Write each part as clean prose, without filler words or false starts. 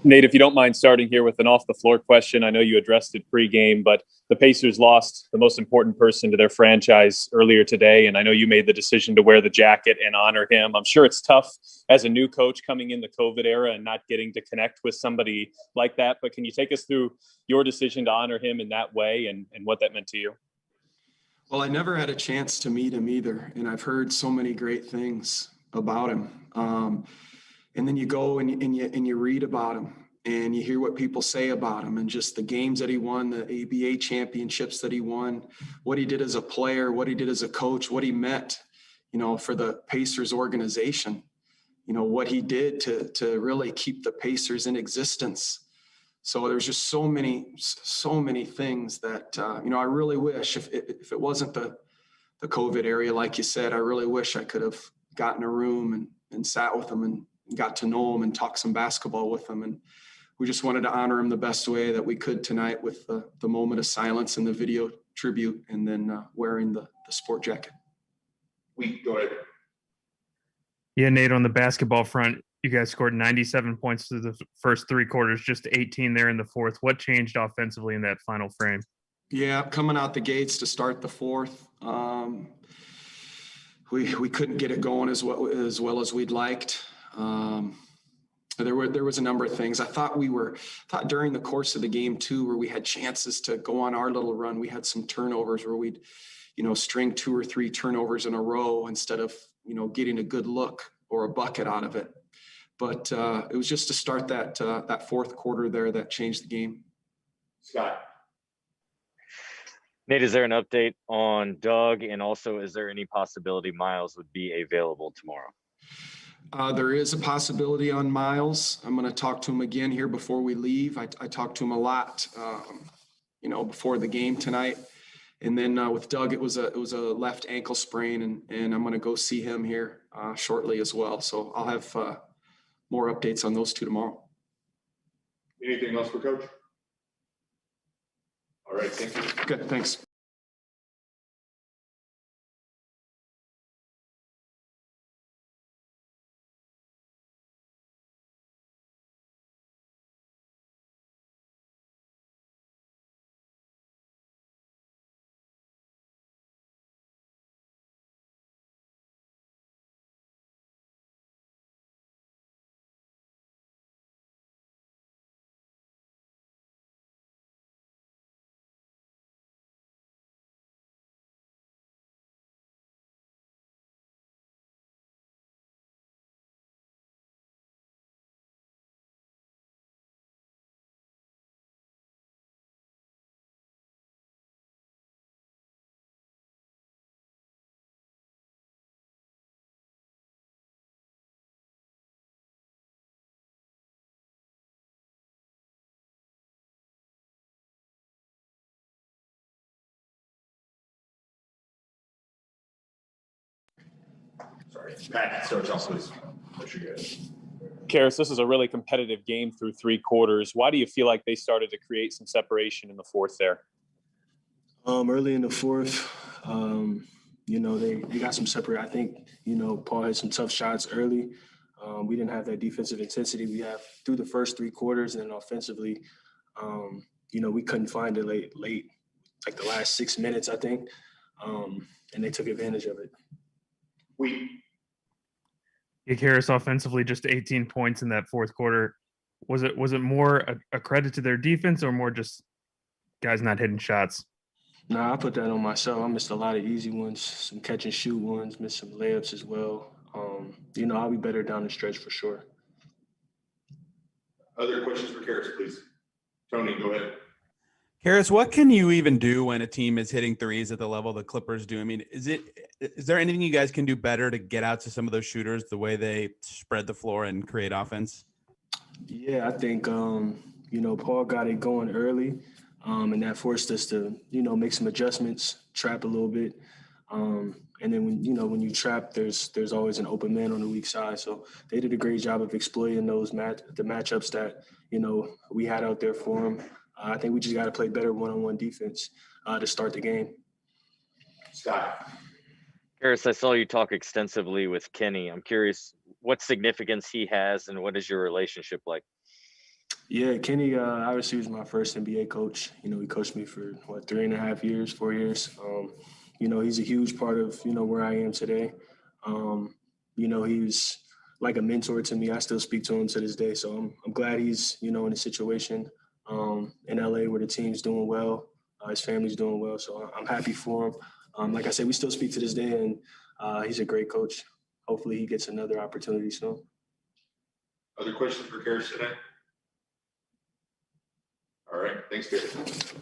Nate, if you don't mind starting here with an off-the-floor question, I know you addressed it pregame, but the Pacers lost the most important person to their franchise earlier today, and I know you made the decision to wear the jacket and honor him. I'm sure it's tough as a new coach coming in the COVID era and not getting to connect with somebody like that, but can you take us through your decision to honor him in that way and what that meant to you? Well, I never had a chance to meet him either, and I've heard so many great things about him. And then you go and you read about him and you hear what people say about him and just the games that he won, the ABA championships that he won, what he did as a player, what he did as a coach, what he meant, for the Pacers organization, what he did to really keep the Pacers in existence. So there's just so many things that, I really wish if it wasn't the COVID area, like you said, I really wish I could have gotten a room and sat with him and got to know him and talk some basketball with him. And we just wanted to honor him the best way that we could tonight with the moment of silence and the video tribute, and then wearing the sport jacket. Go ahead. Yeah, Nate, on the basketball front, you guys scored 97 points through the first three quarters, just 18 there in the fourth. What changed offensively in that final frame? Yeah, coming out the gates to start the fourth, we couldn't get it going as well as we'd liked. There was a number of things. I thought during the course of the game too, where we had chances to go on our little run, we had some turnovers where we'd, string 2 or 3 turnovers in a row instead of, getting a good look or a bucket out of it. But it was just to start that fourth quarter there that changed the game. Scott. Nate, is there an update on Doug? And also, is there any possibility Miles would be available tomorrow? There is a possibility on Miles. I'm going to talk to him again here before we leave. I talked to him a lot, before the game tonight. And then with Doug, it was a left ankle sprain, and I'm going to go see him here shortly as well. So I'll have more updates on those two tomorrow. Anything else for Coach? All right, thank you. Good, thanks. Sorry, Pat, start off, please. Karis, this is a really competitive game through 3 quarters. Why do you feel like they started to create some separation in the fourth there? Early in the fourth, they got some separate. I think, Paul had some tough shots early. We didn't have that defensive intensity we have through the first 3 quarters, and then offensively, we couldn't find it late, like the last 6 minutes, I think, and they took advantage of it. Karis offensively, just 18 points in that fourth quarter. Was it more a credit to their defense or more just guys not hitting shots? Nah, I put that on myself. I missed a lot of easy ones, some catch and shoot ones, missed some layups as well. I'll be better down the stretch for sure. Other questions for Karis, please. Tony, go ahead. Karis, what can you even do when a team is hitting threes at the level the Clippers do? I mean, is there anything you guys can do better to get out to some of those shooters, the way they spread the floor and create offense? Yeah, I think, Paul got it going early, and that forced us to, make some adjustments, trap a little bit. And then when you trap, there's always an open man on the weak side. So they did a great job of exploiting the matchups that, we had out there for them. I think we just got to play better one-on-one defense to start the game. Scott. Karis, I saw you talk extensively with Kenny. I'm curious what significance he has and what is your relationship like? Yeah, Kenny obviously was my first NBA coach. You know, he coached me for what 3.5 years, 4 years. You know, he's a huge part of where I am today. You know, he's like a mentor to me. I still speak to him to this day. So I'm glad he's in a situation in LA where the team's doing well, his family's doing well. So I'm happy for him. Like I said, we still speak to this day, and he's a great coach. Hopefully, he gets another opportunity soon. Other questions for Karis today? All right, thanks, Karis.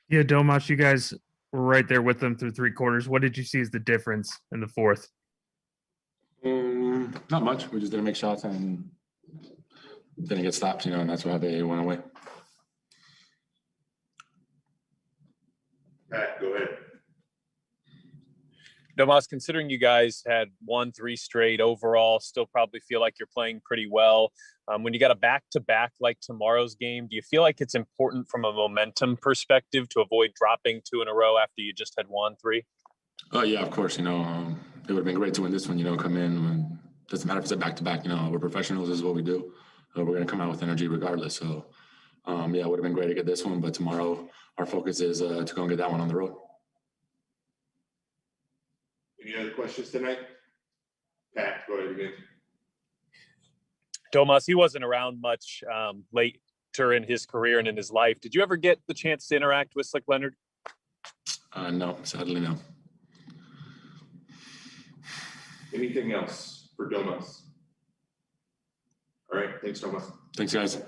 Yeah, Domas, you guys were right there with them through three quarters. What did you see as the difference in the fourth? Not much. We just didn't make shots and didn't get stops, and that's why they went away. Pat, go ahead. Domas, considering you guys had won 3 straight overall, still probably feel like you're playing pretty well. When you got a back-to-back like tomorrow's game, do you feel like it's important from a momentum perspective to avoid dropping 2 in a row after you just had won 3? Oh yeah, of course. It would have been great to win this one. Come in. Doesn't matter if it's a back-to-back. We're professionals. This is what we do. We're going to come out with energy regardless. So, yeah, it would have been great to get this one. But tomorrow, our focus is to go and get that one on the road. Any other questions tonight? Pat, go ahead again. Domas, he wasn't around much later in his career and in his life. Did you ever get the chance to interact with Slick Leonard? No, sadly, no. Anything else for Domas? All right, thanks, Domas. Thanks, guys.